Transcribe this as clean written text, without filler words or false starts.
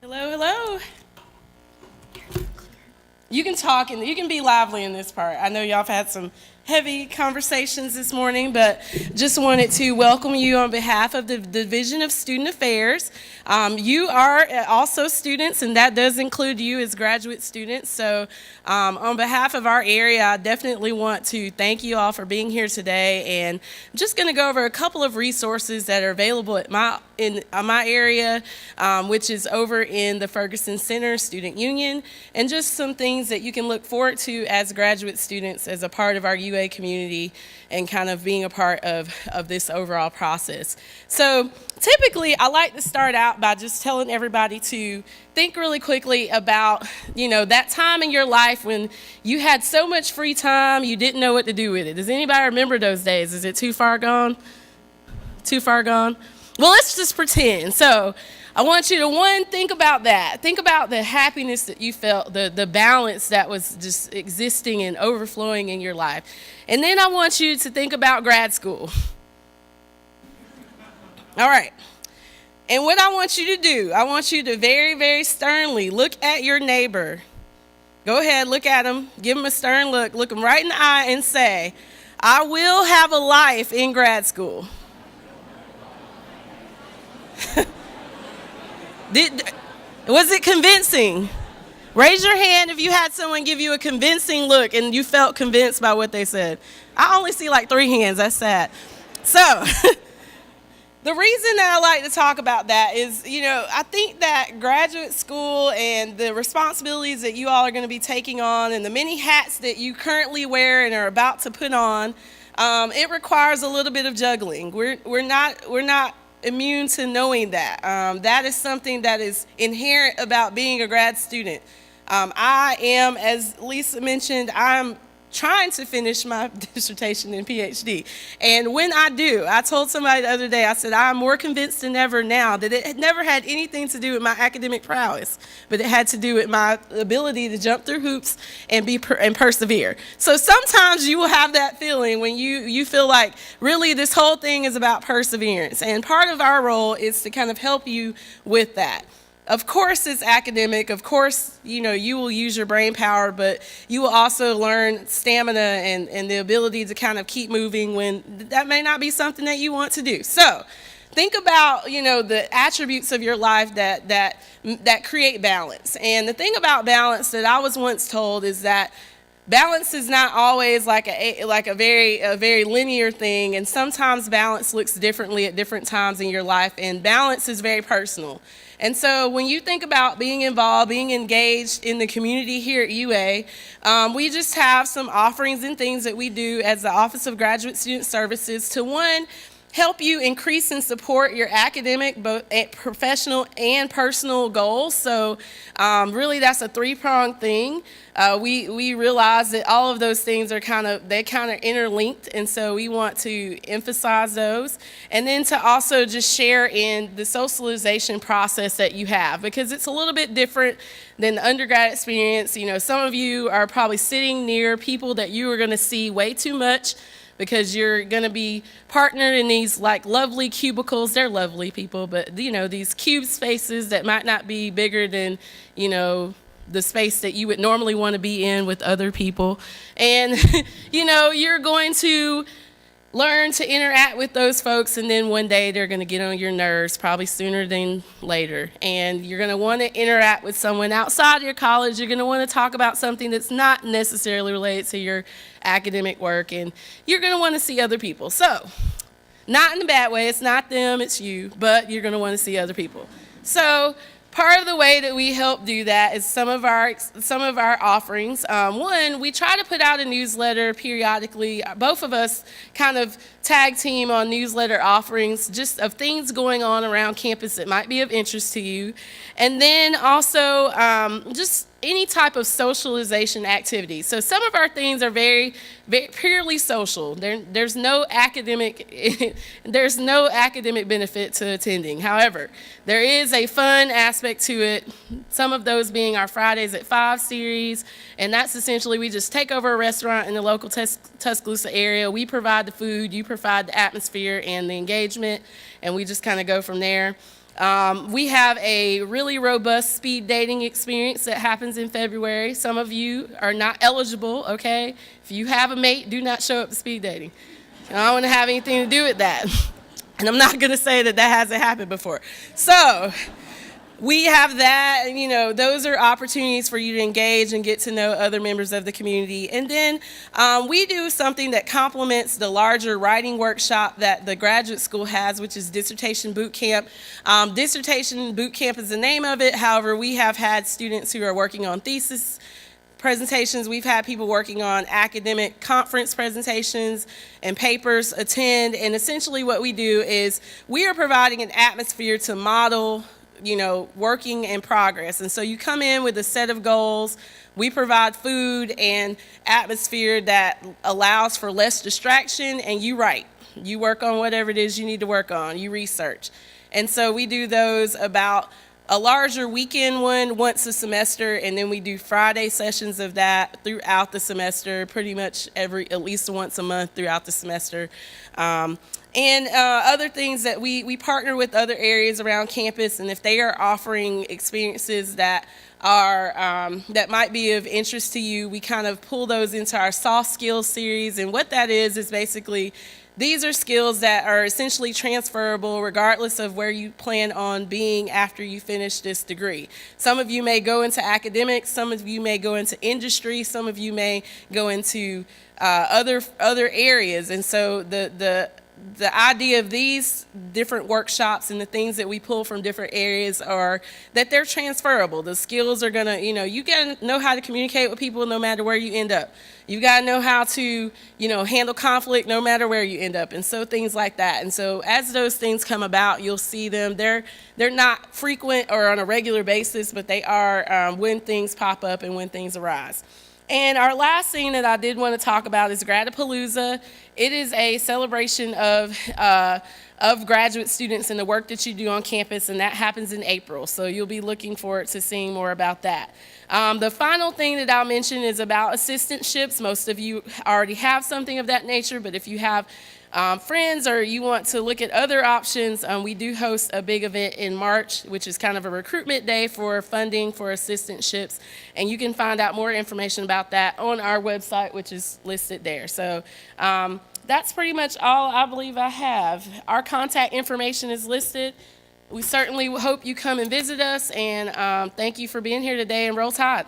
Hello, hello. You can talk and you can be lively in this part. I know y'all have had some heavy conversations this morning, but just wanted to welcome you on behalf of the Division of Student Affairs. You are also students, and that does include you as graduate students. So on behalf of our area, I definitely want to thank you all for being here today. And I'm just going to go over a couple of resources that are available at my area, which is over in the Ferguson Center Student Union, and just some things that you can look forward to as graduate students as a part of our UA community and kind of being a part of this overall process. So typically, I like to start out by just telling everybody to think really quickly about, that time in your life when you had so much free time, you didn't know what to do with it. Does anybody remember those days? Is it too far gone? Too far gone? Well, let's just pretend. So I want you to, think about that. Think about the happiness that you felt, the balance that was just existing and overflowing in your life. And then I want you to think about grad school. All right. And what I want you to do, I want you to very, very sternly look at your neighbor. Go ahead, look at him. Give him a stern look him right in the eye and say, I will have a life in grad school. Was it convincing? Raise your hand if you had someone give you a convincing look and you felt convinced by what they said. I only see like 3 hands. That's sad. So the reason that I like to talk about that is, I think that graduate school and the responsibilities that you all are going to be taking on and the many hats that you currently wear and are about to put on, it requires a little bit of juggling. We're not immune to knowing that. That is something that is inherent about being a grad student. I am, as Lisa mentioned, I'm trying to finish my dissertation and PhD. And when I do, I told somebody the other day, I said, I'm more convinced than ever now that it had never had anything to do with my academic prowess, but it had to do with my ability to jump through hoops and and persevere. So sometimes you will have that feeling when you feel like really this whole thing is about perseverance. And part of our role is to kind of help you with that. Of course, it's academic. Of course, you will use your brain power, but you will also learn stamina and the ability to kind of keep moving when that may not be something that you want to do. So think about, the attributes of your life that create balance. And the thing about balance that I was once told is that balance is not always like a very linear thing, and sometimes balance looks differently at different times in your life, and balance is very personal. And so when you think about being involved, being engaged in the community here at UA, we just have some offerings and things that we do as the Office of Graduate Student Services to, one, help you increase and support your academic, both professional and personal goals. So really that's a 3-pronged thing. We realize that all of those things are kind of interlinked, and so we want to emphasize those. And then to also just share in the socialization process that you have, because it's a little bit different than the undergrad experience. Some of you are probably sitting near people that you are going to see way too much, because you're going to be partnered in these like lovely cubicles. They're lovely people, but these cube spaces that might not be bigger than, the space that you would normally want to be in with other people. And, you're going to learn to interact with those folks, and then one day they're going to get on your nerves, probably sooner than later. And you're going to want to interact with someone outside of your college. You're going to want to talk about something that's not necessarily related to your academic work, and you're going to want to see other people. So, not in a bad way, it's not them, it's you, but you're going to want to see other people. So, part of the way that we help do that is some of our offerings. One, we try to put out a newsletter periodically. Both of us kind of tag team on newsletter offerings, just of things going on around campus that might be of interest to you. And then also just any type of socialization activity. So some of our things are very, very purely social. There's no academic benefit to attending. However, there is a fun aspect to it. Some of those being our Fridays at 5 series, and that's essentially we just take over a restaurant in the local Tuscaloosa area. We provide the food, you provide the atmosphere and the engagement, and we just kind of go from there. We have a really robust speed dating experience that happens in February. Some of you are not eligible, okay? If you have a mate, do not show up to speed dating. I don't want to have anything to do with that. And I'm not going to say that that hasn't happened before. So we have that, and those are opportunities for you to engage and get to know other members of the community. And then we do something that complements the larger writing workshop that the graduate school has, which is Dissertation Boot Camp. Dissertation Boot Camp is the name of it. However, we have had students who are working on thesis presentations. We've had people working on academic conference presentations and papers attend. And essentially what we do is we are providing an atmosphere to model working in progress. And so you come in with a set of goals. We provide food and atmosphere that allows for less distraction, and you write. You work on whatever it is you need to work on. You research. And so we do those about a larger weekend one once a semester, and then we do Friday sessions of that throughout the semester, pretty much at least once a month throughout the semester. And other things that we partner with other areas around campus, and if they are offering experiences that that might be of interest to you, we kind of pull those into our soft skills series. And what that is basically these are skills that are essentially transferable regardless of where you plan on being after you finish this degree. Some of you may go into academics, some of you may go into industry, some of you may go into other areas. And so the idea of these different workshops and the things that we pull from different areas are that they're transferable. The skills are gonna, you gotta know how to communicate with people no matter where you end up. You gotta know how to, handle conflict no matter where you end up, and so things like that. And so as those things come about, you'll see them. They're not frequent or on a regular basis, but they are when things pop up and when things arise. And our last thing that I did want to talk about is Gradapalooza. It is a celebration of graduate students and the work that you do on campus, and that happens in April. So you'll be looking forward to seeing more about that. The final thing that I'll mention is about assistantships. Most of you already have something of that nature, but if you have friends or you want to look at other options, we do host a big event in March, which is kind of a recruitment day for funding for assistantships, and you can find out more information about that on our website, which is listed there. So that's pretty much all I believe I have. Our contact information is listed. We certainly hope you come and visit us, and thank you for being here today, and Roll Tide.